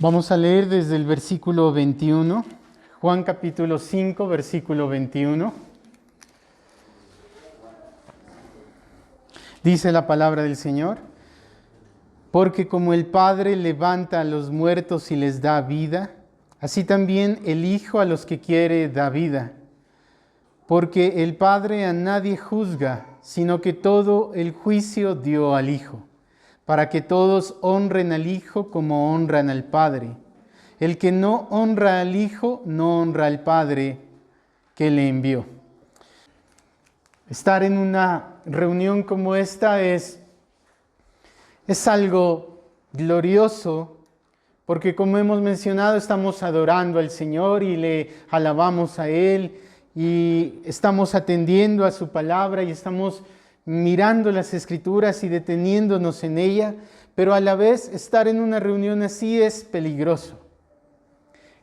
Vamos a leer desde el versículo 21, Juan capítulo 5, versículo 21. Dice la palabra del Señor: porque como el Padre levanta a los muertos y les da vida, así también el Hijo a los que quiere da vida. Porque el Padre a nadie juzga, sino que todo el juicio dio al Hijo, para que todos honren al Hijo como honran al Padre. El que no honra al Hijo, no honra al Padre que le envió. Estar en una reunión como esta es algo glorioso, porque como hemos mencionado, estamos adorando al Señor y le alabamos a Él, y estamos atendiendo a su palabra y estamos mirando las Escrituras y deteniéndonos en ella, pero a la vez estar en una reunión así es peligroso.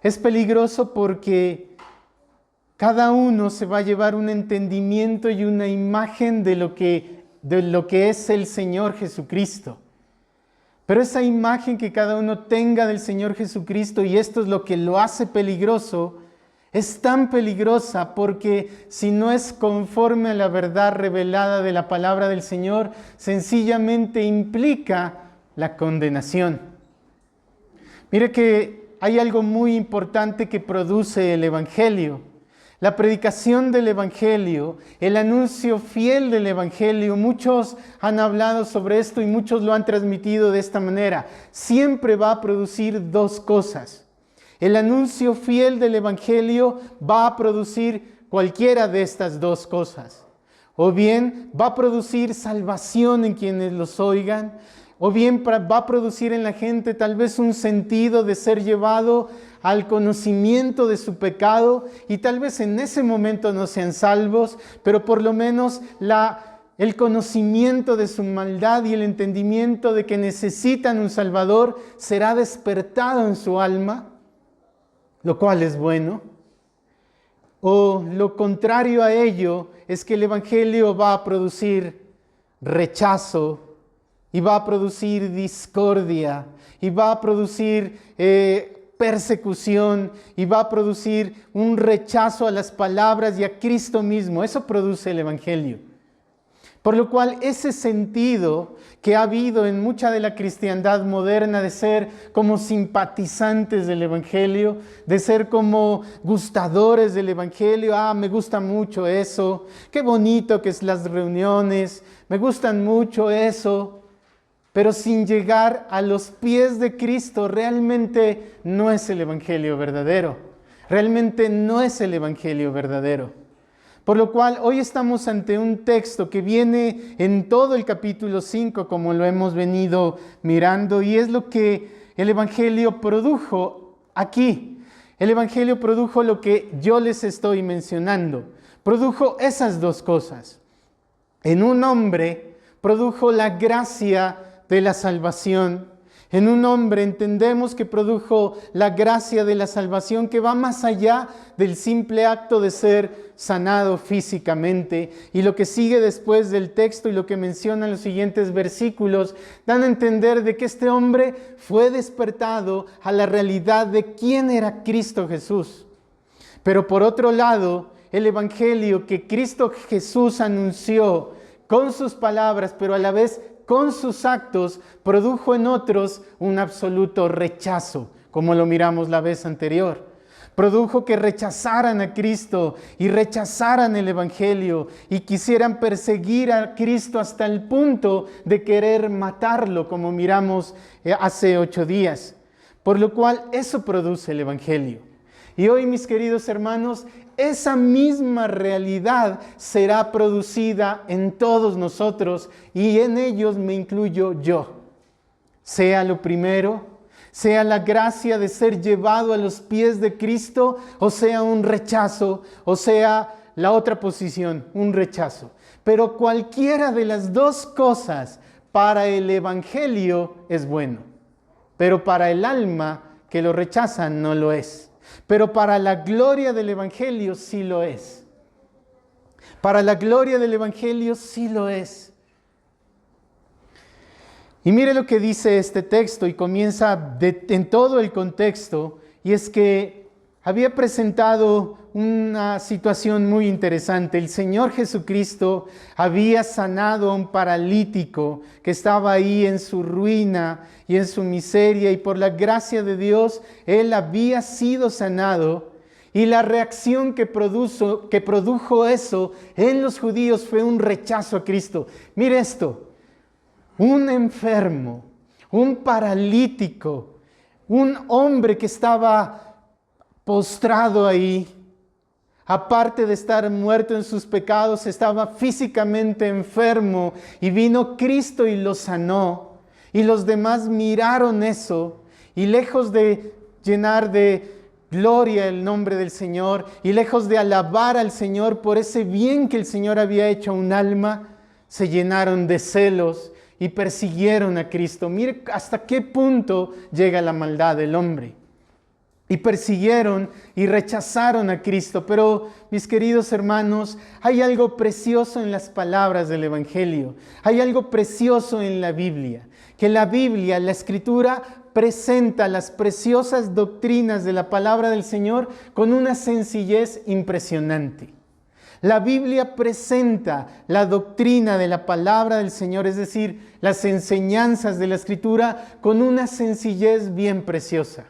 Es peligroso porque cada uno se va a llevar un entendimiento y una imagen de lo que es el Señor Jesucristo. Pero esa imagen que cada uno tenga del Señor Jesucristo, y esto es lo que lo hace peligroso, es tan peligrosa porque si no es conforme a la verdad revelada de la palabra del Señor, sencillamente implica la condenación. Mire que hay algo muy importante que produce el Evangelio. La predicación del Evangelio, el anuncio fiel del Evangelio. Muchos han hablado sobre esto y muchos lo han transmitido de esta manera. Siempre va a producir dos cosas. El anuncio fiel del Evangelio va a producir cualquiera de estas dos cosas. O bien va a producir salvación en quienes los oigan, o bien va a producir en la gente tal vez un sentido de ser llevado al conocimiento de su pecado, y tal vez en ese momento no sean salvos, pero por lo menos el conocimiento de su maldad y el entendimiento de que necesitan un Salvador será despertado en su alma, lo cual es bueno. O lo contrario a ello es que el Evangelio va a producir rechazo, y va a producir discordia, y va a producir persecución, y va a producir un rechazo a las palabras y a Cristo mismo. Eso produce el Evangelio. Por lo cual ese sentido que ha habido en mucha de la cristiandad moderna de ser como simpatizantes del Evangelio, de ser como gustadores del Evangelio, me gusta mucho eso, qué bonito que es las reuniones, me gustan mucho eso, pero sin llegar a los pies de Cristo, realmente no es el Evangelio verdadero. Realmente no es el Evangelio verdadero. Por lo cual hoy estamos ante un texto que viene en todo el capítulo 5, como lo hemos venido mirando, y es lo que el Evangelio produjo aquí. El Evangelio produjo lo que yo les estoy mencionando. Produjo esas dos cosas. En un hombre produjo la gracia de la salvación. En un hombre entendemos que produjo la gracia de la salvación que va más allá del simple acto de ser sanado físicamente. Y lo que sigue después del texto y lo que mencionan los siguientes versículos dan a entender de que este hombre fue despertado a la realidad de quién era Cristo Jesús. Pero por otro lado, el Evangelio que Cristo Jesús anunció con sus palabras, pero a la vez con sus actos, produjo en otros un absoluto rechazo, como lo miramos la vez anterior. Produjo que rechazaran a Cristo y rechazaran el Evangelio y quisieran perseguir a Cristo hasta el punto de querer matarlo, como miramos hace 8 días. Por lo cual eso produce el Evangelio. Y hoy, mis queridos hermanos, esa misma realidad será producida en todos nosotros, y en ellos me incluyo yo. Sea lo primero, sea la gracia de ser llevado a los pies de Cristo, o sea un rechazo, o sea la otra posición, un rechazo. Pero cualquiera de las dos cosas para el Evangelio es bueno, pero para el alma que lo rechaza no lo es. Pero para la gloria del Evangelio sí lo es. Para la gloria del Evangelio sí lo es. Y mire lo que dice este texto y comienza en todo el contexto, y es que había presentado una situación muy interesante. El Señor Jesucristo había sanado a un paralítico que estaba ahí en su ruina y en su miseria, y por la gracia de Dios, él había sido sanado. Y la reacción que produjo eso en los judíos fue un rechazo a Cristo. Mire esto. Un enfermo, un paralítico, un hombre que estaba postrado ahí, aparte de estar muerto en sus pecados, estaba físicamente enfermo, y vino Cristo y lo sanó. Y los demás miraron eso, y lejos de llenar de gloria el nombre del Señor, y lejos de alabar al Señor por ese bien que el Señor había hecho a un alma, se llenaron de celos y persiguieron a Cristo. Mire hasta qué punto llega la maldad del hombre. Y persiguieron y rechazaron a Cristo. Pero, mis queridos hermanos, hay algo precioso en las palabras del Evangelio. Hay algo precioso en la Biblia. Que la Biblia, la Escritura, presenta las preciosas doctrinas de la palabra del Señor con una sencillez impresionante. La Biblia presenta la doctrina de la palabra del Señor, es decir, las enseñanzas de la Escritura, con una sencillez bien preciosa,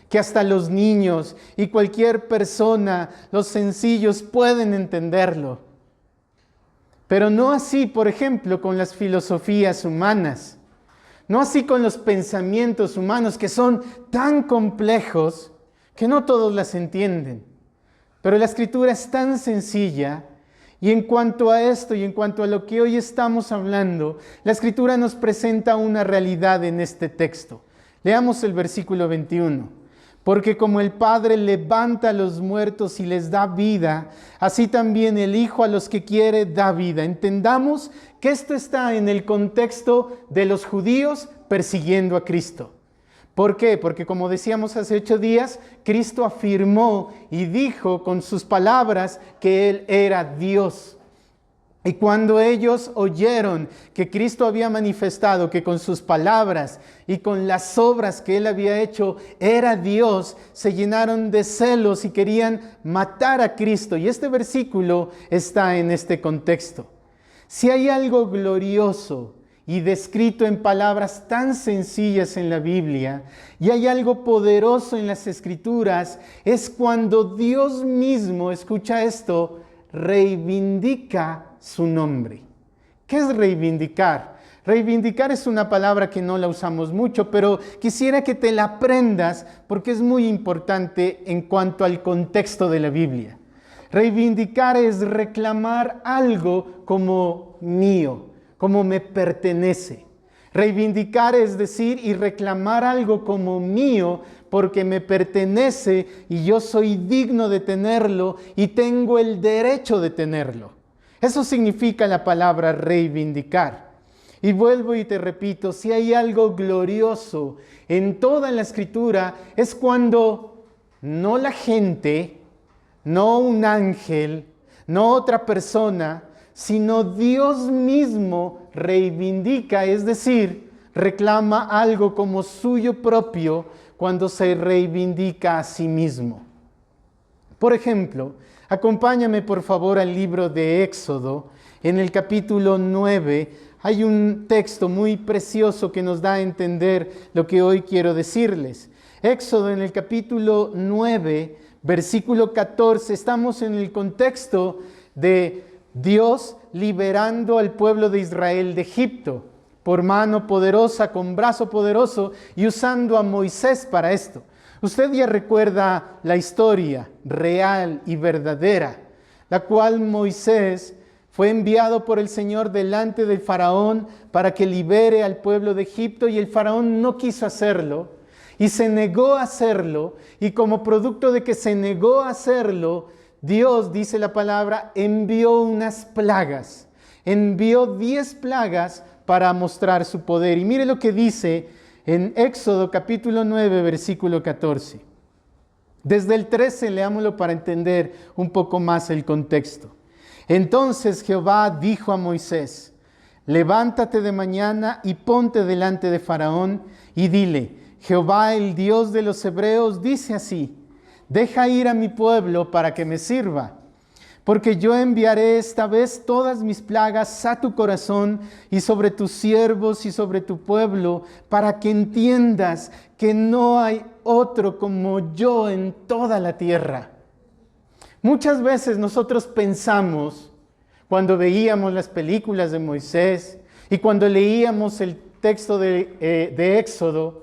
que hasta los niños y cualquier persona, los sencillos, pueden entenderlo. Pero no así, por ejemplo, con las filosofías humanas, no así con los pensamientos humanos, que son tan complejos que no todos las entienden. Pero la Escritura es tan sencilla, y en cuanto a esto y en cuanto a lo que hoy estamos hablando, la Escritura nos presenta una realidad en este texto. Leamos el versículo 21. Porque como el Padre levanta a los muertos y les da vida, así también el Hijo a los que quiere da vida. Entendamos que esto está en el contexto de los judíos persiguiendo a Cristo. ¿Por qué? Porque como decíamos hace 8 días, Cristo afirmó y dijo con sus palabras que Él era Dios. Y cuando ellos oyeron que Cristo había manifestado que con sus palabras y con las obras que Él había hecho era Dios, se llenaron de celos y querían matar a Cristo. Y este versículo está en este contexto. Si hay algo glorioso y descrito en palabras tan sencillas en la Biblia, y hay algo poderoso en las Escrituras, es cuando Dios mismo, escucha esto, reivindica su nombre. ¿Qué es reivindicar? Reivindicar es una palabra que no la usamos mucho, pero quisiera que te la aprendas porque es muy importante en cuanto al contexto de la Biblia. Reivindicar es reclamar algo como mío, como me pertenece. Reivindicar es decir y reclamar algo como mío porque me pertenece y yo soy digno de tenerlo y tengo el derecho de tenerlo. Eso significa la palabra reivindicar. Y vuelvo y te repito, si hay algo glorioso en toda la Escritura es cuando no la gente, no un ángel, no otra persona, sino Dios mismo reivindica, es decir, reclama algo como suyo propio cuando se reivindica a sí mismo. Por ejemplo, acompáñame por favor al libro de Éxodo. En el capítulo 9 hay un texto muy precioso que nos da a entender lo que hoy quiero decirles. Éxodo en el capítulo 9, versículo 14, estamos en el contexto de Dios liberando al pueblo de Israel de Egipto por mano poderosa, con brazo poderoso y usando a Moisés para esto. Usted ya recuerda la historia real y verdadera, la cual Moisés fue enviado por el Señor delante del faraón para que libere al pueblo de Egipto y el faraón no quiso hacerlo y se negó a hacerlo y como producto de que se negó a hacerlo, Dios, dice la palabra, envió unas plagas, envió 10 plagas para mostrar su poder. Y mire lo que dice en Éxodo capítulo 9, versículo 14. Desde el 13 leámoslo para entender un poco más el contexto. Entonces Jehová dijo a Moisés, levántate de mañana y ponte delante de Faraón y dile, Jehová, el Dios de los hebreos, dice así, deja ir a mi pueblo para que me sirva, porque yo enviaré esta vez todas mis plagas a tu corazón y sobre tus siervos y sobre tu pueblo, para que entiendas que no hay otro como yo en toda la tierra. Muchas veces nosotros pensamos, cuando veíamos las películas de Moisés y cuando leíamos el texto de Éxodo,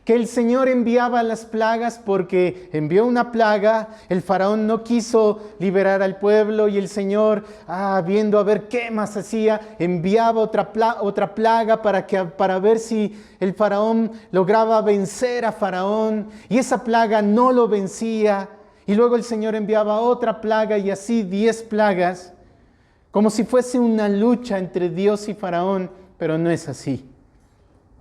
que el Señor enviaba las plagas porque envió una plaga, el faraón no quiso liberar al pueblo y el Señor, viendo a ver qué más hacía, enviaba otra plaga para ver si el faraón lograba vencer a Faraón, y esa plaga no lo vencía, y luego el Señor enviaba otra plaga y así 10 plagas, como si fuese una lucha entre Dios y Faraón, pero no es así.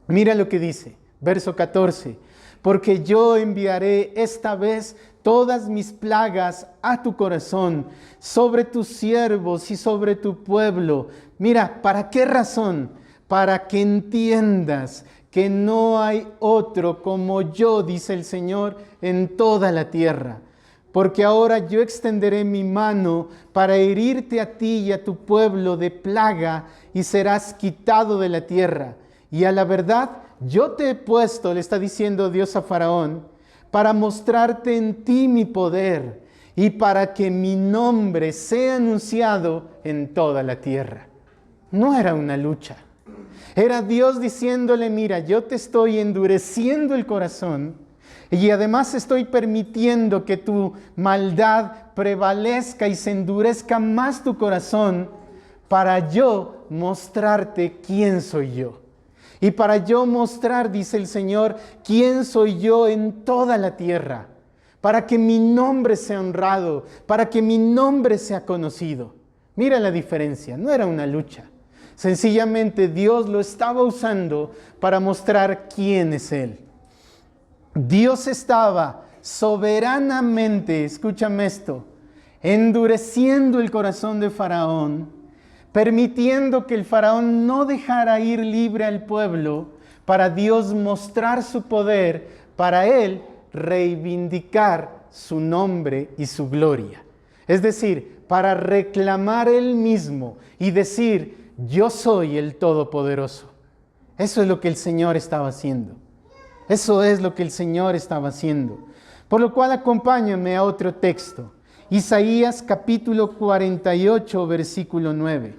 Mira lo que dice. Verso 14, porque yo enviaré esta vez todas mis plagas a tu corazón, sobre tus siervos y sobre tu pueblo. Mira, ¿para qué razón? Para que entiendas que no hay otro como yo, dice el Señor, en toda la tierra. Porque ahora yo extenderé mi mano para herirte a ti y a tu pueblo de plaga y serás quitado de la tierra. Y a la verdad, yo te he puesto, le está diciendo Dios a Faraón, para mostrarte en ti mi poder y para que mi nombre sea anunciado en toda la tierra. No era una lucha. Era Dios diciéndole, mira, yo te estoy endureciendo el corazón y además estoy permitiendo que tu maldad prevalezca y se endurezca más tu corazón para yo mostrarte quién soy yo. Y para yo mostrar, dice el Señor, quién soy yo en toda la tierra, para que mi nombre sea honrado, para que mi nombre sea conocido. Mira la diferencia, no era una lucha. Sencillamente Dios lo estaba usando para mostrar quién es Él. Dios estaba soberanamente, escúchame esto, endureciendo el corazón de Faraón, permitiendo que el faraón no dejara ir libre al pueblo para Dios mostrar su poder, para Él reivindicar su nombre y su gloria. Es decir, para reclamar Él mismo y decir, yo soy el Todopoderoso. Eso es lo que el Señor estaba haciendo. Eso es lo que el Señor estaba haciendo. Por lo cual acompáñame a otro texto. Isaías capítulo 48, versículo 9.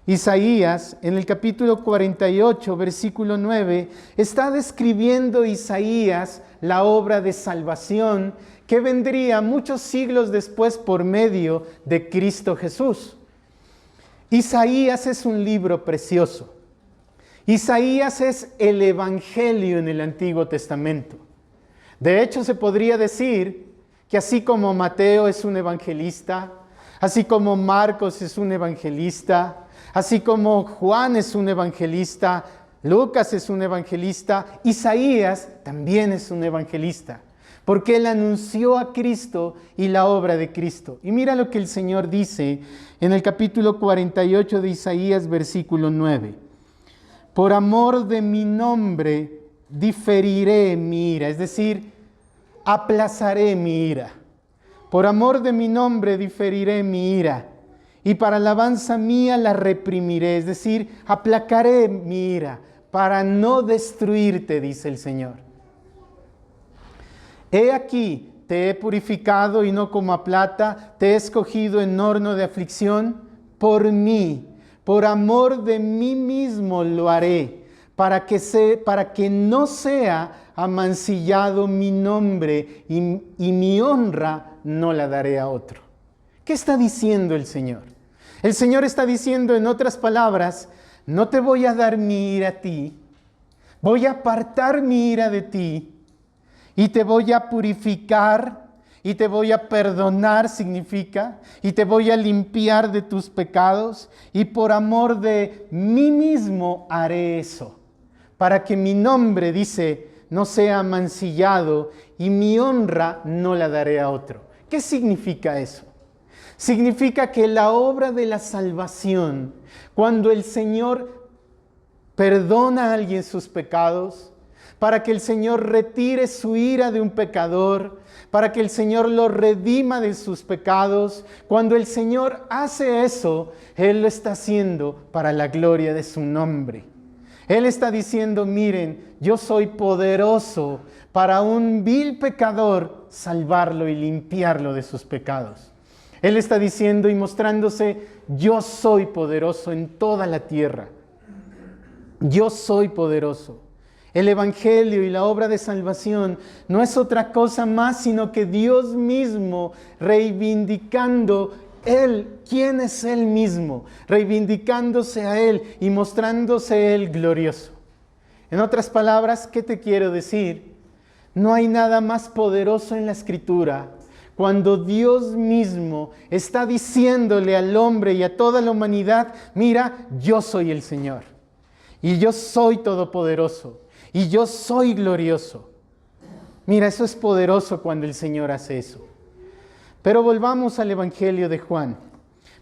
Isaías, en el capítulo 48, versículo 9, está describiendo Isaías la obra de salvación que vendría muchos siglos después por medio de Cristo Jesús. Isaías es un libro precioso. Isaías es el Evangelio en el Antiguo Testamento. De hecho, se podría decir que así como Mateo es un evangelista, así como Marcos es un evangelista, así como Juan es un evangelista, Lucas es un evangelista, Isaías también es un evangelista, porque él anunció a Cristo y la obra de Cristo. Y mira lo que el Señor dice en el capítulo 48 de Isaías, versículo 9. Por amor de mi nombre diferiré mi ira, es decir, aplazaré mi ira. Por amor de mi nombre diferiré mi ira, y para alabanza mía la reprimiré, es decir, aplacaré mi ira, para no destruirte, dice el Señor. He aquí, te he purificado y no como a plata, te he escogido en horno de aflicción, por mí, por amor de mí mismo lo haré, para que no sea amancillado mi nombre y mi honra no la daré a otro. ¿Qué está diciendo el Señor? El Señor está diciendo, en otras palabras, no te voy a dar mi ira a ti, voy a apartar mi ira de ti y te voy a purificar y te voy a perdonar, significa, y te voy a limpiar de tus pecados, y por amor de mí mismo haré eso, para que mi nombre, dice, no sea mancillado y mi honra no la daré a otro. ¿Qué significa eso? Significa que la obra de la salvación, cuando el Señor perdona a alguien sus pecados, para que el Señor retire su ira de un pecador, para que el Señor lo redima de sus pecados, cuando el Señor hace eso, Él lo está haciendo para la gloria de su nombre. Él está diciendo, miren, yo soy poderoso para un vil pecador salvarlo y limpiarlo de sus pecados. Él está diciendo y mostrándose, yo soy poderoso en toda la tierra. Yo soy poderoso. El Evangelio y la obra de salvación no es otra cosa más sino que Dios mismo reivindicando Él, quién es Él mismo, reivindicándose a Él y mostrándose Él glorioso. En otras palabras, ¿qué te quiero decir? No hay nada más poderoso en la Escritura cuando Dios mismo está diciéndole al hombre y a toda la humanidad, mira, yo soy el Señor y yo soy todopoderoso. Y yo soy glorioso. Mira, eso es poderoso cuando el Señor hace eso. Pero volvamos al Evangelio de Juan.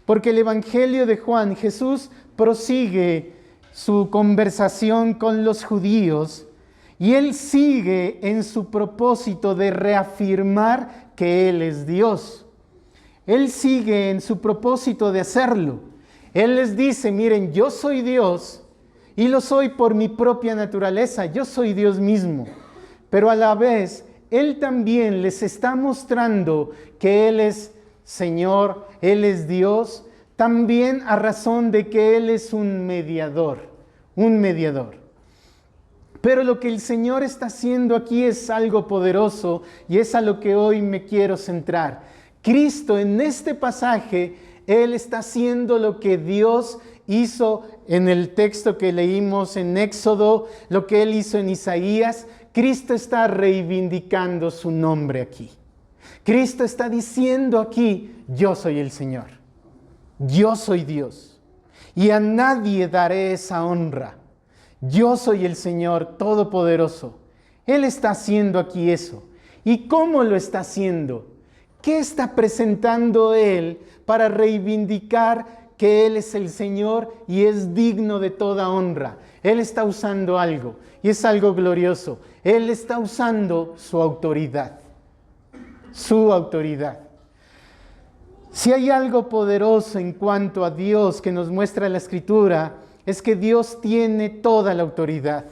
Porque el Evangelio de Juan, Jesús prosigue su conversación con los judíos y Él sigue en su propósito de reafirmar que Él es Dios. Él sigue en su propósito de hacerlo. Él les dice, miren, yo soy Dios. Y lo soy por mi propia naturaleza, yo soy Dios mismo. Pero a la vez, Él también les está mostrando que Él es Señor, Él es Dios, también a razón de que Él es un mediador, un mediador. Pero lo que el Señor está haciendo aquí es algo poderoso y es a lo que hoy me quiero centrar. Cristo en este pasaje, Él está haciendo lo que Dios hizo en el texto que leímos en Éxodo, lo que Él hizo en Isaías. Cristo está reivindicando su nombre aquí. Cristo está diciendo aquí, yo soy el Señor, yo soy Dios, y a nadie daré esa honra. Yo soy el Señor Todopoderoso. Él está haciendo aquí eso. ¿Y cómo lo está haciendo? ¿Qué está presentando Él para reivindicar que Él es el Señor y es digno de toda honra? Él está usando algo y es algo glorioso. Él está usando su autoridad. Su autoridad. Si hay algo poderoso en cuanto a Dios que nos muestra la Escritura, es que Dios tiene toda la autoridad.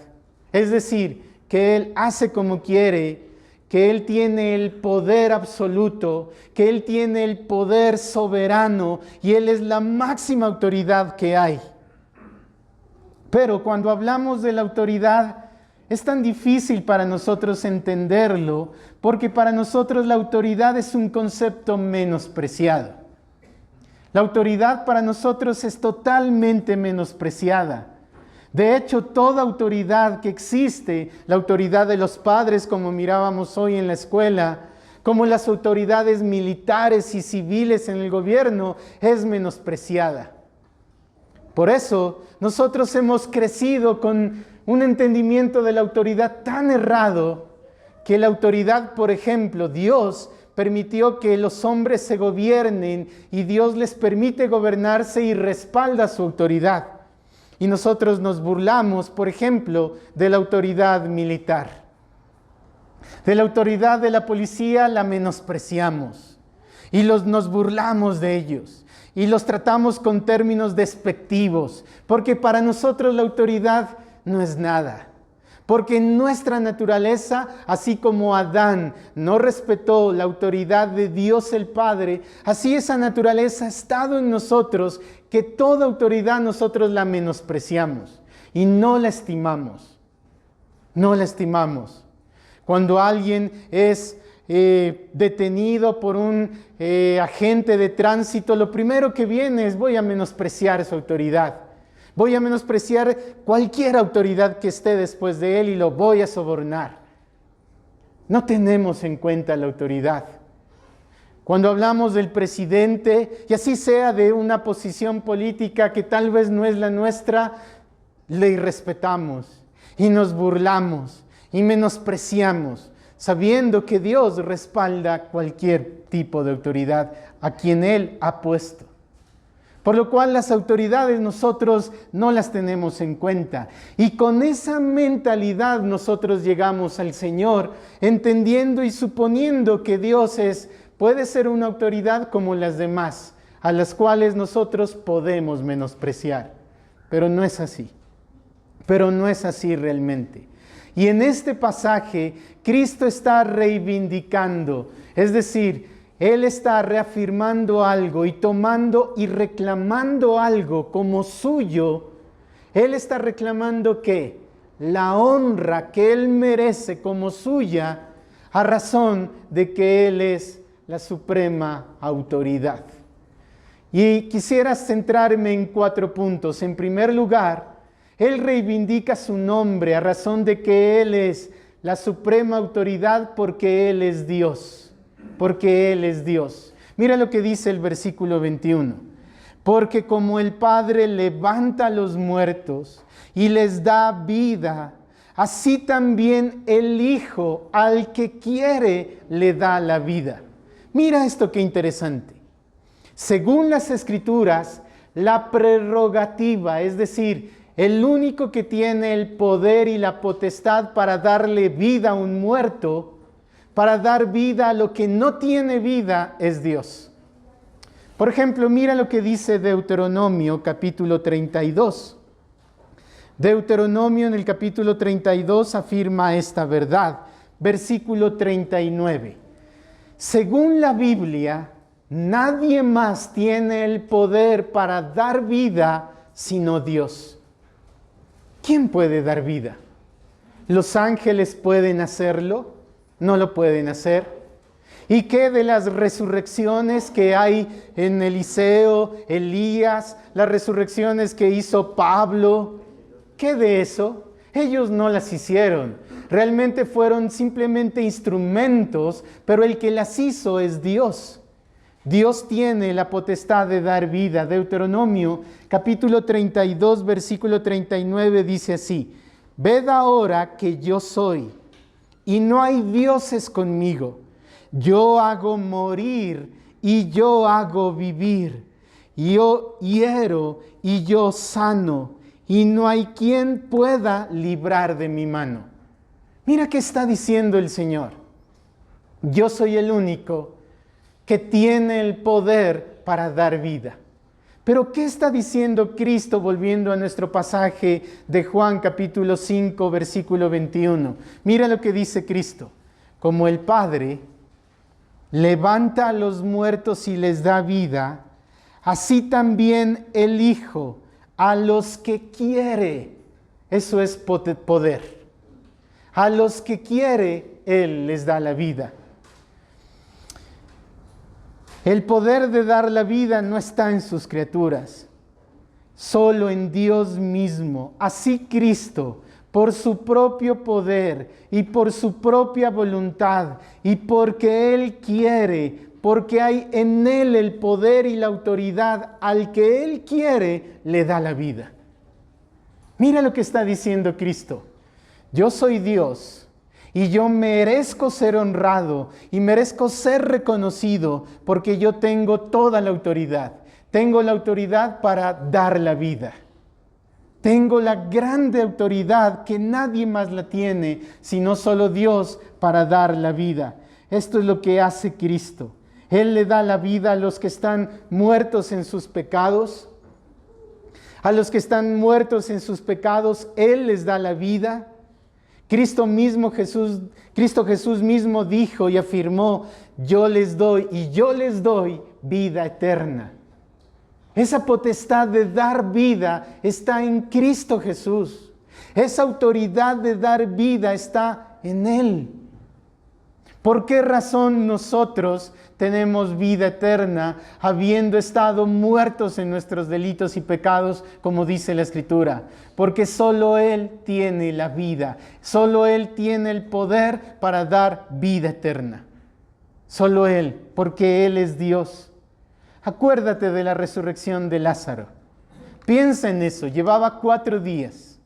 Es decir, que Él hace como quiere, que Él tiene el poder absoluto, que Él tiene el poder soberano y Él es la máxima autoridad que hay. Pero cuando hablamos de la autoridad, es tan difícil para nosotros entenderlo, porque para nosotros la autoridad es un concepto menospreciado. La autoridad para nosotros es totalmente menospreciada. De hecho, toda autoridad que existe, la autoridad de los padres, como mirábamos hoy en la escuela, como las autoridades militares y civiles en el gobierno, es menospreciada. Por eso, nosotros hemos crecido con un entendimiento de la autoridad tan errado, que la autoridad, por ejemplo, Dios permitió que los hombres se gobiernen y Dios les permite gobernarse y respalda su autoridad. Y nosotros nos burlamos, por ejemplo, de la autoridad militar. De la autoridad de la policía la menospreciamos y nos burlamos de ellos y los tratamos con términos despectivos, porque para nosotros la autoridad no es nada. Porque nuestra naturaleza, así como Adán no respetó la autoridad de Dios el Padre, así esa naturaleza ha estado en nosotros, que toda autoridad nosotros la menospreciamos y no la estimamos. No la estimamos. Cuando alguien es detenido por un agente de tránsito, lo primero que viene es voy a menospreciar su autoridad. Voy a menospreciar cualquier autoridad que esté después de él y lo voy a sobornar. No tenemos en cuenta la autoridad. Cuando hablamos del presidente, y así sea de una posición política que tal vez no es la nuestra, le irrespetamos y nos burlamos y menospreciamos. sabiendo que Dios respalda cualquier tipo de autoridad a quien Él ha puesto. Por lo cual las autoridades nosotros no las tenemos en cuenta. Y con esa mentalidad nosotros llegamos al Señor, entendiendo y suponiendo que Dios puede ser una autoridad como las demás, a las cuales nosotros podemos menospreciar. Pero no es así. Pero no es así realmente. Y en este pasaje, Cristo está reivindicando, es decir, Él está reafirmando algo y tomando y reclamando algo como suyo. Él está reclamando ¿qué? La honra que Él merece como suya a razón de que Él es la suprema autoridad. Y quisiera centrarme en 4 puntos. En primer lugar, Él reivindica su nombre a razón de que Él es la suprema autoridad porque Él es Dios. Porque Él es Dios. Mira lo que dice el versículo 21. Porque como el Padre levanta a los muertos y les da vida, así también el Hijo al que quiere le da la vida. Mira esto qué interesante. Según las Escrituras, la prerrogativa, es decir, el único que tiene el poder y la potestad para darle vida a un muerto, para dar vida a lo que no tiene vida, es Dios. Por ejemplo, mira lo que dice Deuteronomio capítulo 32. Deuteronomio en el capítulo 32 afirma esta verdad. Versículo 39. Según la Biblia, nadie más tiene el poder para dar vida sino Dios. ¿Quién puede dar vida? ¿Los ángeles pueden hacerlo? No lo pueden hacer. ¿Y qué de las resurrecciones que hay en Eliseo, Elías, las resurrecciones que hizo Pablo? ¿Qué de eso? Ellos no las hicieron. Realmente fueron simplemente instrumentos, pero el que las hizo es Dios. Dios tiene la potestad de dar vida. Deuteronomio capítulo 32, versículo 39 dice así: ved ahora que yo soy, y no hay dioses conmigo. Yo hago morir y yo hago vivir. Yo hiero y yo sano, y no hay quien pueda librar de mi mano. Mira qué está diciendo el Señor. Yo soy el único que tiene el poder para dar vida. Pero ¿qué está diciendo Cristo volviendo a nuestro pasaje de Juan capítulo 5 versículo 21? Mira lo que dice Cristo. Como el Padre levanta a los muertos y les da vida, así también el Hijo a los que quiere. Eso es poder. A los que quiere, Él les da la vida. El poder de dar la vida no está en sus criaturas, solo en Dios mismo. Así Cristo, por su propio poder y por su propia voluntad, y porque Él quiere, porque hay en Él el poder y la autoridad, al que Él quiere, le da la vida. Mira lo que está diciendo Cristo. Yo soy Dios. Y yo merezco ser honrado y merezco ser reconocido porque yo tengo toda la autoridad. Tengo la autoridad para dar la vida. Tengo la grande autoridad que nadie más la tiene, sino solo Dios para dar la vida. Esto es lo que hace Cristo. Él le da la vida a los que están muertos en sus pecados. A los que están muertos en sus pecados, Él les da la vida. Cristo Jesús mismo dijo y afirmó: yo les doy vida eterna. Esa potestad de dar vida está en Cristo Jesús. Esa autoridad de dar vida está en Él. ¿Por qué razón nosotros tenemos vida eterna habiendo estado muertos en nuestros delitos y pecados, como dice la Escritura? Porque solo Él tiene la vida, solo Él tiene el poder para dar vida eterna. Solo Él, porque Él es Dios. Acuérdate de la resurrección de Lázaro. Piensa en eso, llevaba 4 días.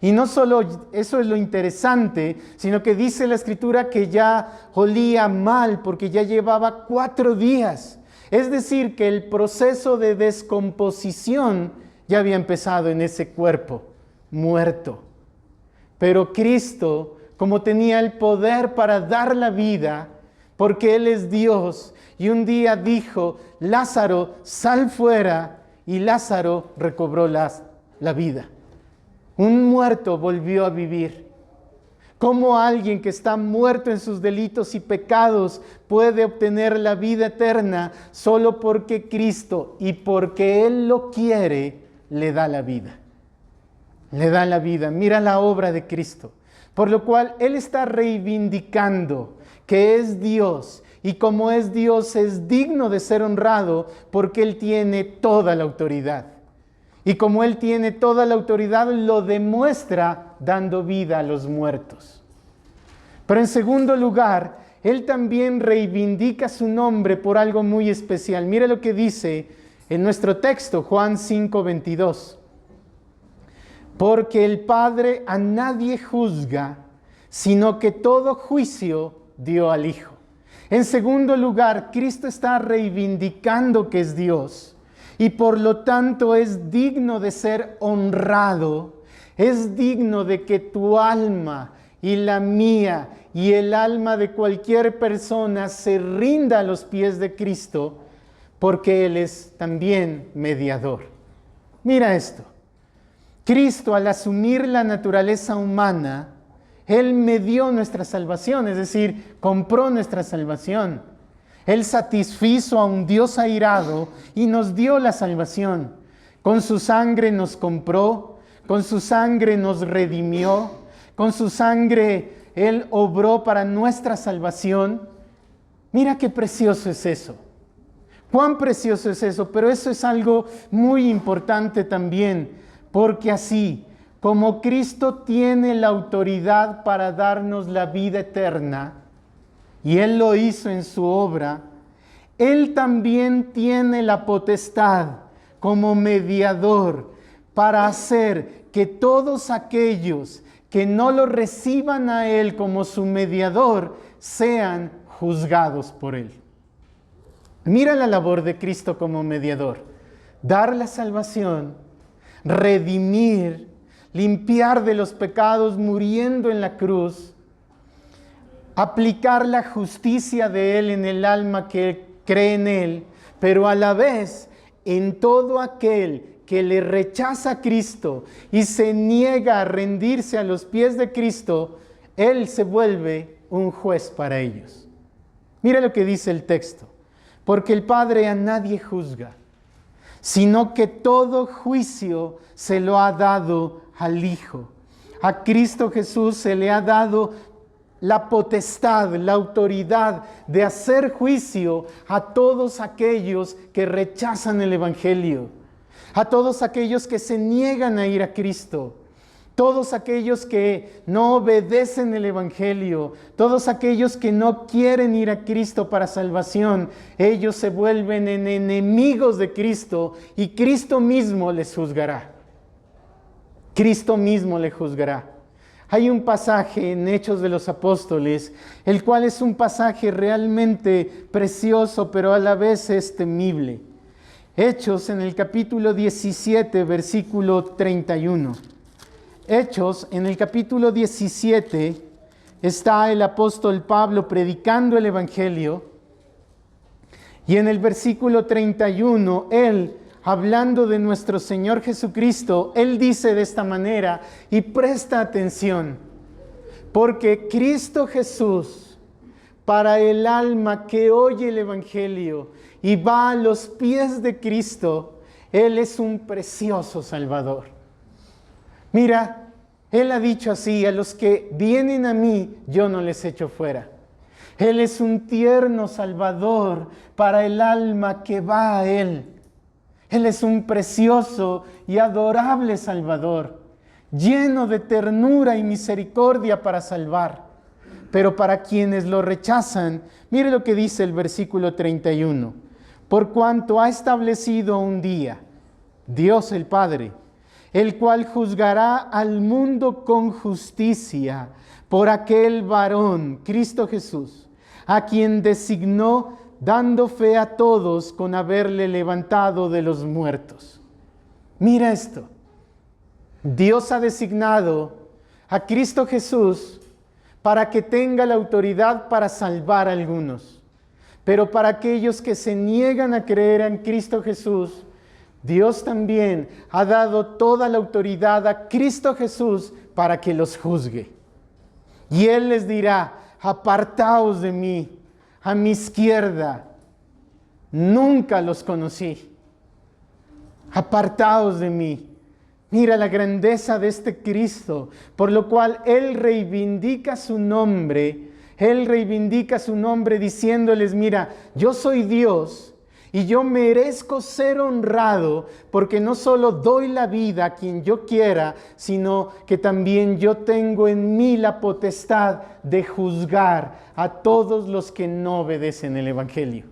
Y no solo eso es lo interesante, sino que dice la Escritura que ya olía mal porque ya llevaba 4 días. Es decir, que el proceso de descomposición ya había empezado en ese cuerpo muerto. Pero Cristo, como tenía el poder para dar la vida, porque Él es Dios, y un día dijo, Lázaro, sal fuera, y Lázaro recobró la vida. Un muerto volvió a vivir. ¿Cómo alguien que está muerto en sus delitos y pecados puede obtener la vida eterna solo porque Cristo y porque Él lo quiere, le da la vida? Le da la vida. Mira la obra de Cristo. Por lo cual Él está reivindicando que es Dios. Y como es Dios, es digno de ser honrado porque Él tiene toda la autoridad. Y como Él tiene toda la autoridad, lo demuestra dando vida a los muertos. Pero en segundo lugar, Él también reivindica su nombre por algo muy especial. Mire lo que dice en nuestro texto, Juan 5:22. Porque el Padre a nadie juzga, sino que todo juicio dio al Hijo. En segundo lugar, Cristo está reivindicando que es Dios. Y por lo tanto es digno de ser honrado, es digno de que tu alma y la mía y el alma de cualquier persona se rinda a los pies de Cristo, porque Él es también mediador. Mira esto, Cristo al asumir la naturaleza humana, Él medió nuestra salvación, es decir, compró nuestra salvación. Él satisfizo a un Dios airado y nos dio la salvación. Con su sangre nos compró, con su sangre nos redimió, con su sangre Él obró para nuestra salvación. Mira qué precioso es eso. Cuán precioso es eso, pero eso es algo muy importante también, porque así como Cristo tiene la autoridad para darnos la vida eterna, y Él lo hizo en su obra, Él también tiene la potestad como mediador para hacer que todos aquellos que no lo reciban a Él como su mediador sean juzgados por Él. Mira la labor de Cristo como mediador: dar la salvación, redimir, limpiar de los pecados muriendo en la cruz, aplicar la justicia de Él en el alma que cree en Él, pero a la vez en todo aquel que le rechaza a Cristo y se niega a rendirse a los pies de Cristo, Él se vuelve un juez para ellos. Mira lo que dice el texto: porque el Padre a nadie juzga, sino que todo juicio se lo ha dado al Hijo. A Cristo Jesús se le ha dado la potestad, la autoridad de hacer juicio a todos aquellos que rechazan el Evangelio, a todos aquellos que se niegan a ir a Cristo, todos aquellos que no obedecen el Evangelio, todos aquellos que no quieren ir a Cristo para salvación. Ellos se vuelven en enemigos de Cristo y Cristo mismo les juzgará. Cristo mismo le juzgará. Hay un pasaje en Hechos de los Apóstoles, el cual es un pasaje realmente precioso, pero a la vez es temible. Hechos en el capítulo 17, versículo 31. Hechos en el capítulo 17 está el apóstol Pablo predicando el Evangelio, y en el versículo 31, él, hablando de nuestro Señor Jesucristo, Él dice de esta manera, y presta atención, porque Cristo Jesús, para el alma que oye el Evangelio y va a los pies de Cristo, Él es un precioso Salvador. Mira, Él ha dicho así: a los que vienen a mí, yo no les echo fuera. Él es un tierno Salvador para el alma que va a Él. Él es un precioso y adorable Salvador, lleno de ternura y misericordia para salvar. Pero para quienes lo rechazan, mire lo que dice el versículo 31. Por cuanto ha establecido un día, Dios el Padre, el cual juzgará al mundo con justicia por aquel varón, Cristo Jesús, a quien designó, dando fe a todos con haberle levantado de los muertos. Mira esto. Dios ha designado a Cristo Jesús para que tenga la autoridad para salvar a algunos. Pero para aquellos que se niegan a creer en Cristo Jesús, Dios también ha dado toda la autoridad a Cristo Jesús para que los juzgue. Y Él les dirá: apartaos de mí, a mi izquierda, nunca los conocí. Apartaos de mí. Mira la grandeza de este Cristo, por lo cual Él reivindica su nombre. Él reivindica su nombre diciéndoles: mira, yo soy Dios y yo merezco ser honrado porque no solo doy la vida a quien yo quiera, sino que también yo tengo en mí la potestad de juzgar a todos los que no obedecen el Evangelio.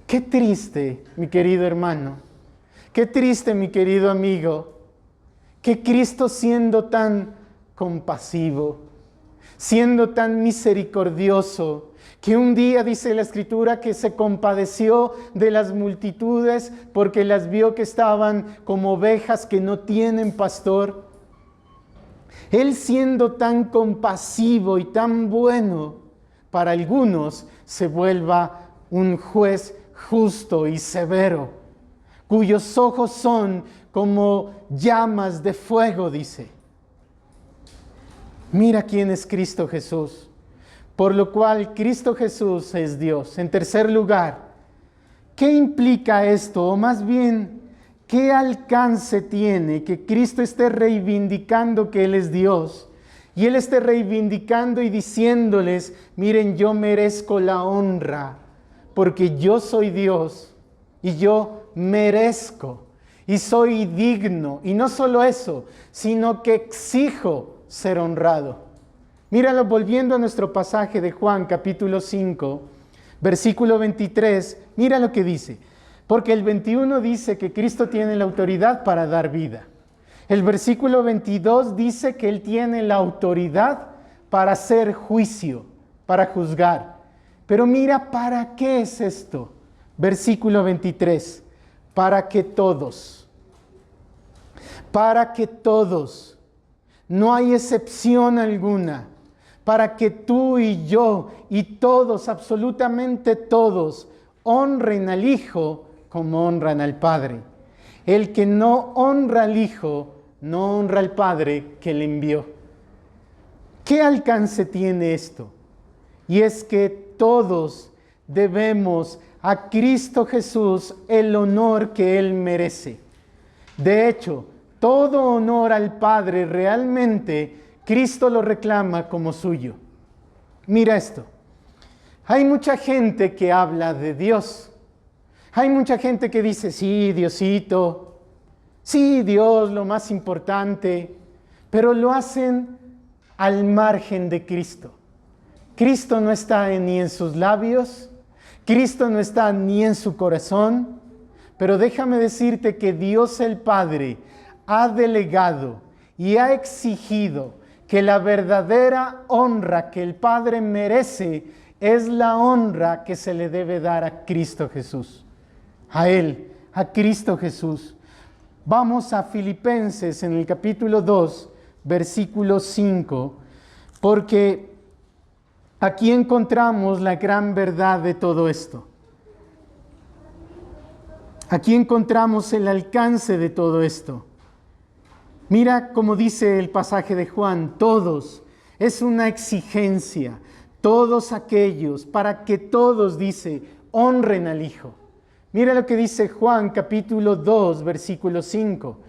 Qué triste, mi querido hermano. Qué triste, mi querido amigo, que Cristo, siendo tan compasivo, siendo tan misericordioso, que un día dice la Escritura que se compadeció de las multitudes porque las vio que estaban como ovejas que no tienen pastor. Él, siendo tan compasivo y tan bueno, para algunos se vuelva un juez justo y severo, cuyos ojos son como llamas de fuego, dice. Mira quién es Cristo Jesús, por lo cual Cristo Jesús es Dios. En tercer lugar, ¿qué implica esto? O más bien, ¿qué alcance tiene que Cristo esté reivindicando que Él es Dios? Y Él esté reivindicando y diciéndoles: miren, yo merezco la honra, porque yo soy Dios y yo merezco y soy digno. Y no solo eso, sino que exijo ser honrado. Míralo, volviendo a nuestro pasaje de Juan capítulo 5, versículo 23, mira lo que dice. Porque el 21 dice que Cristo tiene la autoridad para dar vida. El versículo 22 dice que Él tiene la autoridad para hacer juicio, para juzgar. Pero mira, ¿para qué es esto? Versículo 23. Para que todos, no hay excepción alguna, para que tú y yo y todos, absolutamente todos, honren al Hijo como honran al Padre. El que no honra al Hijo, no honra al Padre que le envió. ¿Qué alcance tiene esto? Y es que todos debemos a Cristo Jesús el honor que Él merece. De hecho, todo honor al Padre realmente Cristo lo reclama como suyo. Mira esto. Hay mucha gente que habla de Dios. Hay mucha gente que dice: sí, Diosito, sí, Dios, lo más importante, pero lo hacen al margen de Cristo. Cristo no está ni en sus labios, Cristo no está ni en su corazón, pero déjame decirte que Dios el Padre ha delegado y ha exigido que la verdadera honra que el Padre merece es la honra que se le debe dar a Cristo Jesús. A Él, a Cristo Jesús. Vamos a Filipenses en el capítulo 2, versículo 5, porque aquí encontramos la gran verdad de todo esto. Aquí encontramos el alcance de todo esto. Mira cómo dice el pasaje de Juan: todos, es una exigencia, todos aquellos, para que todos, dice, honren al Hijo. Mira lo que dice Juan capítulo 2, versículo 5.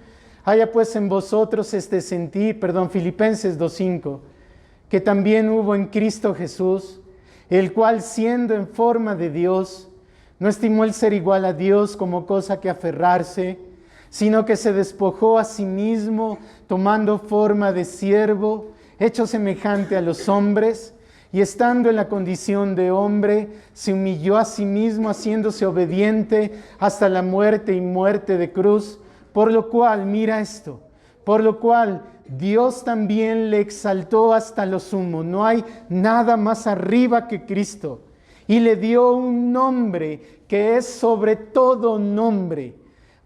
Haya pues en vosotros este sentir, Filipenses 2:5. Que también hubo en Cristo Jesús, el cual, siendo en forma de Dios, no estimó el ser igual a Dios como cosa que aferrarse, sino que se despojó a sí mismo, tomando forma de siervo, hecho semejante a los hombres, y estando en la condición de hombre, se humilló a sí mismo, haciéndose obediente hasta la muerte y muerte de cruz. por lo cual, mira esto, por lo cual Dios también le exaltó hasta lo sumo. No hay nada más arriba que Cristo. Y le dio un nombre que es sobre todo nombre,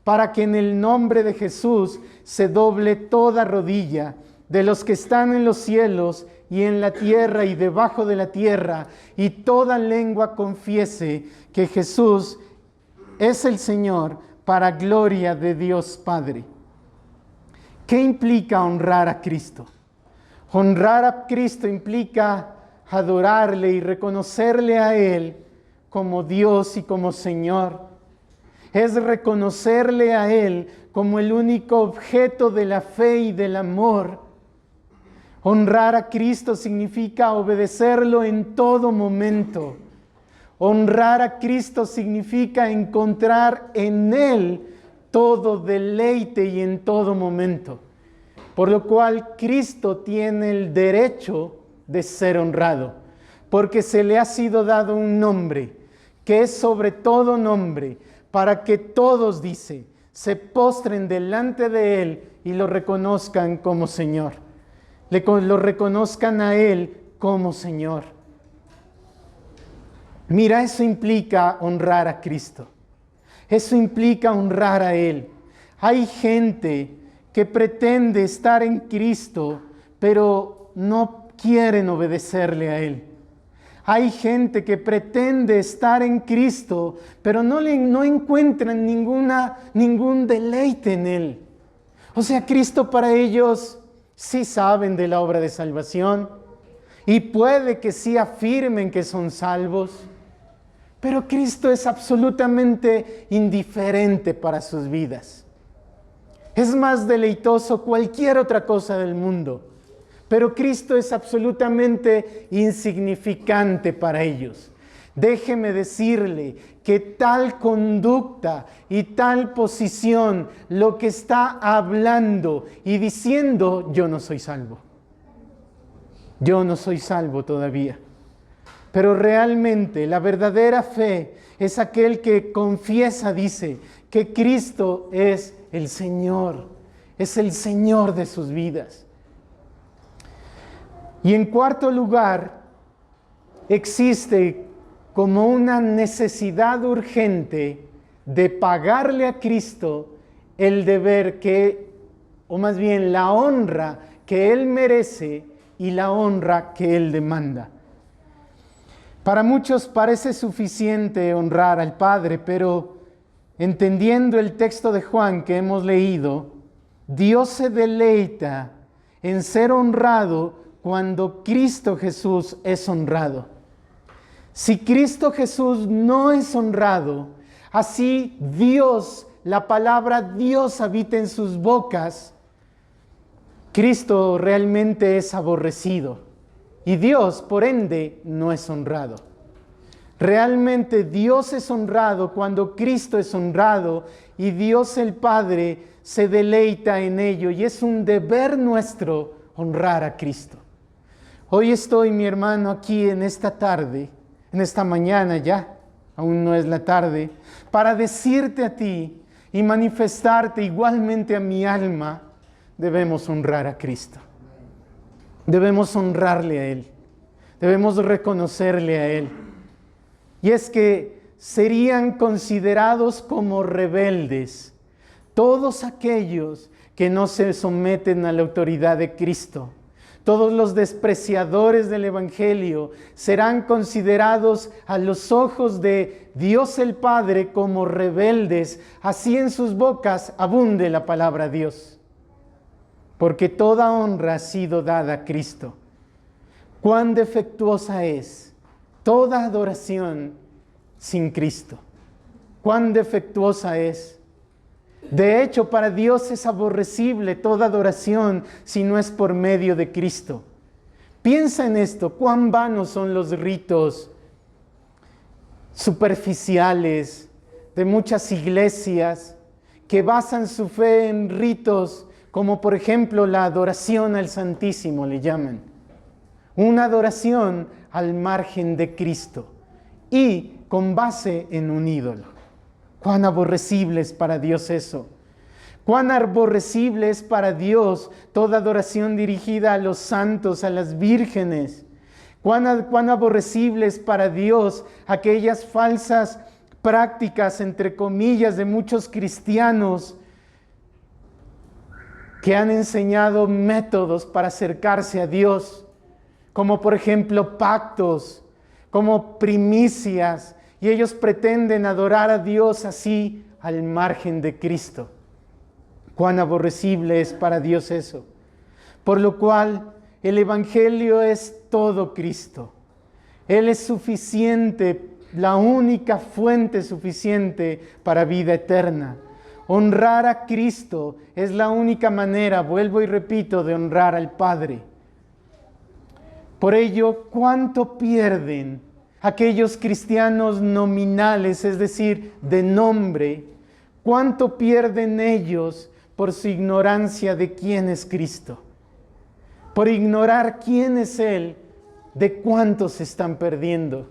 para que en el nombre de Jesús se doble toda rodilla de los que están en los cielos y en la tierra y debajo de la tierra, y toda lengua confiese que Jesús es el Señor, para gloria de Dios Padre. ¿Qué implica honrar a Cristo? Honrar a Cristo implica adorarle y reconocerle a Él como Dios y como Señor. Es reconocerle a Él como el único objeto de la fe y del amor. Honrar a Cristo significa obedecerlo en todo momento. Honrar a Cristo significa encontrar en Él todo deleite y en todo momento. Por lo cual Cristo tiene el derecho de ser honrado, porque se le ha sido dado un nombre, que es sobre todo nombre, para que todos, dice, se postren delante de Él y lo reconozcan como Señor. Lo reconozcan a Él como Señor. Mira, eso implica honrar a Cristo. Eso implica honrar a Él. Hay gente que pretende estar en Cristo, pero no quieren obedecerle a Él. Hay gente que pretende estar en Cristo, pero no encuentran ningún deleite en Él. O sea, Cristo para ellos sí saben de la obra de salvación y puede que sí afirmen que son salvos, pero Cristo es absolutamente indiferente para sus vidas. Es más deleitoso cualquier otra cosa del mundo, pero Cristo es absolutamente insignificante para ellos. Déjeme decirle que tal conducta y tal posición, lo que está hablando y diciendo, yo no soy salvo. Yo no soy salvo todavía. Pero realmente la verdadera fe es aquel que confiesa, dice, que Cristo es el Señor de sus vidas. Y en cuarto lugar, existe como una necesidad urgente de pagarle a Cristo el deber o más bien la honra que Él merece y la honra que Él demanda. Para muchos parece suficiente honrar al Padre, pero entendiendo el texto de Juan que hemos leído, Dios se deleita en ser honrado cuando Cristo Jesús es honrado. Si Cristo Jesús no es honrado, así Dios, la palabra Dios habita en sus bocas, Cristo realmente es aborrecido y Dios, por ende, no es honrado. Realmente Dios es honrado cuando Cristo es honrado y Dios el Padre se deleita en ello, y es un deber nuestro honrar a Cristo. Hoy estoy, mi hermano, aquí en esta tarde, en esta mañana ya, aún no es la tarde, para decirte a ti y manifestarte igualmente a mi alma, debemos honrar a Cristo. Debemos honrarle a Él. Debemos reconocerle a Él. Y es que serían considerados como rebeldes todos aquellos que no se someten a la autoridad de Cristo. Todos los despreciadores del Evangelio serán considerados a los ojos de Dios el Padre como rebeldes. Así en sus bocas abunde la palabra Dios. Porque toda honra ha sido dada a Cristo. Cuán defectuosa es toda adoración sin Cristo. Cuán defectuosa es. De hecho, para Dios es aborrecible toda adoración si no es por medio de Cristo. Piensa en esto, cuán vanos son los ritos superficiales de muchas iglesias que basan su fe en ritos como por ejemplo la adoración al Santísimo, le llaman. Una adoración al margen de Cristo y con base en un ídolo. Cuán aborrecible es para Dios eso. Cuán aborrecible es para Dios toda adoración dirigida a los santos, a las vírgenes. Cuán aborrecible es para Dios aquellas falsas prácticas, entre comillas, de muchos cristianos que han enseñado métodos para acercarse a Dios, como por ejemplo pactos, como primicias, y ellos pretenden adorar a Dios así al margen de Cristo. Cuán aborrecible es para Dios eso. Por lo cual el Evangelio es todo Cristo. Él es suficiente, la única fuente suficiente para vida eterna. Honrar a Cristo es la única manera, vuelvo y repito, de honrar al Padre. Por ello, ¿cuánto pierden aquellos cristianos nominales, es decir, de nombre? ¿Cuánto pierden ellos por su ignorancia de quién es Cristo? Por ignorar quién es Él, ¿de cuántos se están perdiendo?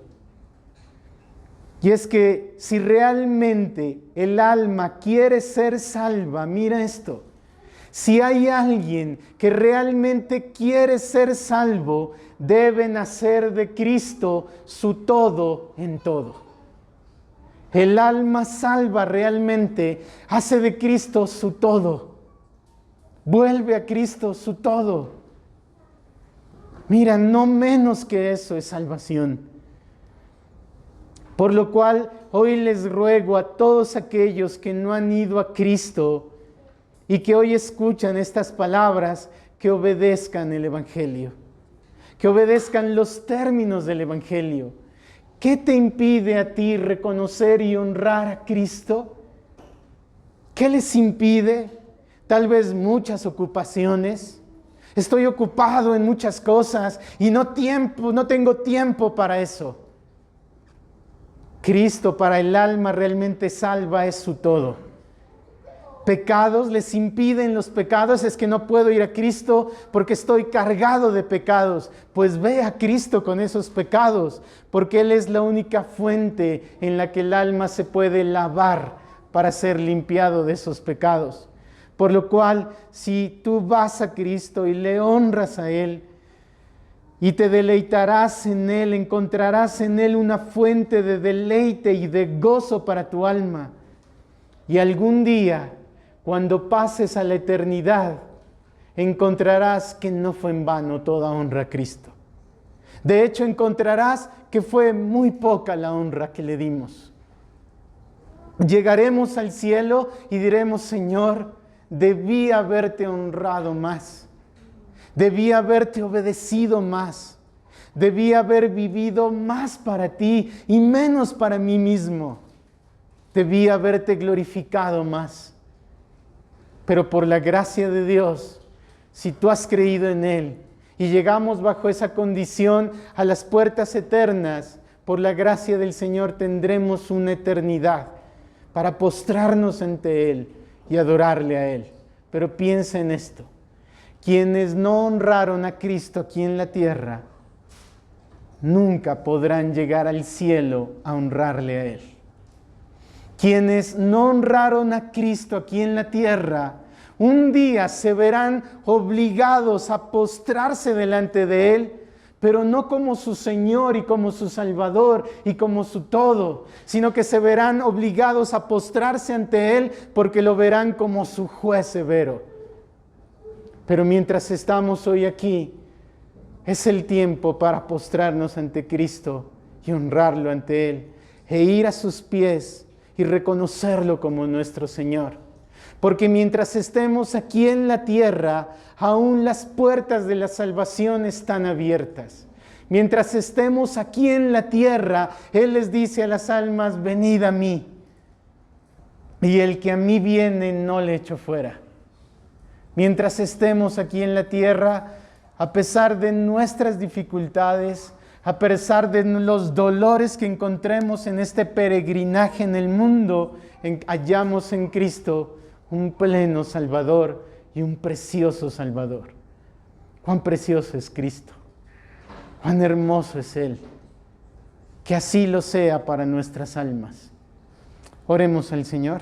Y es que si realmente el alma quiere ser salva, mira esto, si hay alguien que realmente quiere ser salvo, deben hacer de Cristo su todo en todo. El alma salva realmente hace de Cristo su todo. Vuelve a Cristo su todo. Mira, no menos que eso es salvación. Por lo cual, hoy les ruego a todos aquellos que no han ido a Cristo y que hoy escuchan estas palabras, que obedezcan el Evangelio, que obedezcan los términos del Evangelio. ¿Qué te impide a ti reconocer y honrar a Cristo? ¿Qué les impide? Tal vez muchas ocupaciones. Estoy ocupado en muchas cosas y no tengo tiempo para eso. Cristo para el alma realmente salva es su todo. Pecados les impiden los pecados, es que no puedo ir a Cristo porque estoy cargado de pecados. Pues ve a Cristo con esos pecados, porque Él es la única fuente en la que el alma se puede lavar para ser limpiado de esos pecados. Por lo cual, si tú vas a Cristo y le honras a Él, y te deleitarás en Él, encontrarás en Él una fuente de deleite y de gozo para tu alma. Y algún día, cuando pases a la eternidad, encontrarás que no fue en vano toda honra a Cristo. De hecho, encontrarás que fue muy poca la honra que le dimos. Llegaremos al cielo y diremos: Señor, debí haberte honrado más. Debí haberte obedecido más. Debí haber vivido más para ti y menos para mí mismo. Debí haberte glorificado más. Pero por la gracia de Dios, si tú has creído en Él y llegamos bajo esa condición a las puertas eternas, por la gracia del Señor tendremos una eternidad para postrarnos ante Él y adorarle a Él. Pero piensa en esto. Quienes no honraron a Cristo aquí en la tierra, nunca podrán llegar al cielo a honrarle a Él. Quienes no honraron a Cristo aquí en la tierra, un día se verán obligados a postrarse delante de Él, pero no como su Señor y como su Salvador y como su todo, sino que se verán obligados a postrarse ante Él porque lo verán como su juez severo. Pero mientras estamos hoy aquí, es el tiempo para postrarnos ante Cristo y honrarlo ante Él, e ir a sus pies y reconocerlo como nuestro Señor. Porque mientras estemos aquí en la tierra, aún las puertas de la salvación están abiertas. Mientras estemos aquí en la tierra, Él les dice a las almas: venid a mí, y el que a mí viene no le echo fuera. Mientras estemos aquí en la tierra, a pesar de nuestras dificultades, a pesar de los dolores que encontremos en este peregrinaje en el mundo, hallamos en Cristo un pleno Salvador y un precioso Salvador. Cuán precioso es Cristo, cuán hermoso es Él. Que así lo sea para nuestras almas. Oremos al Señor.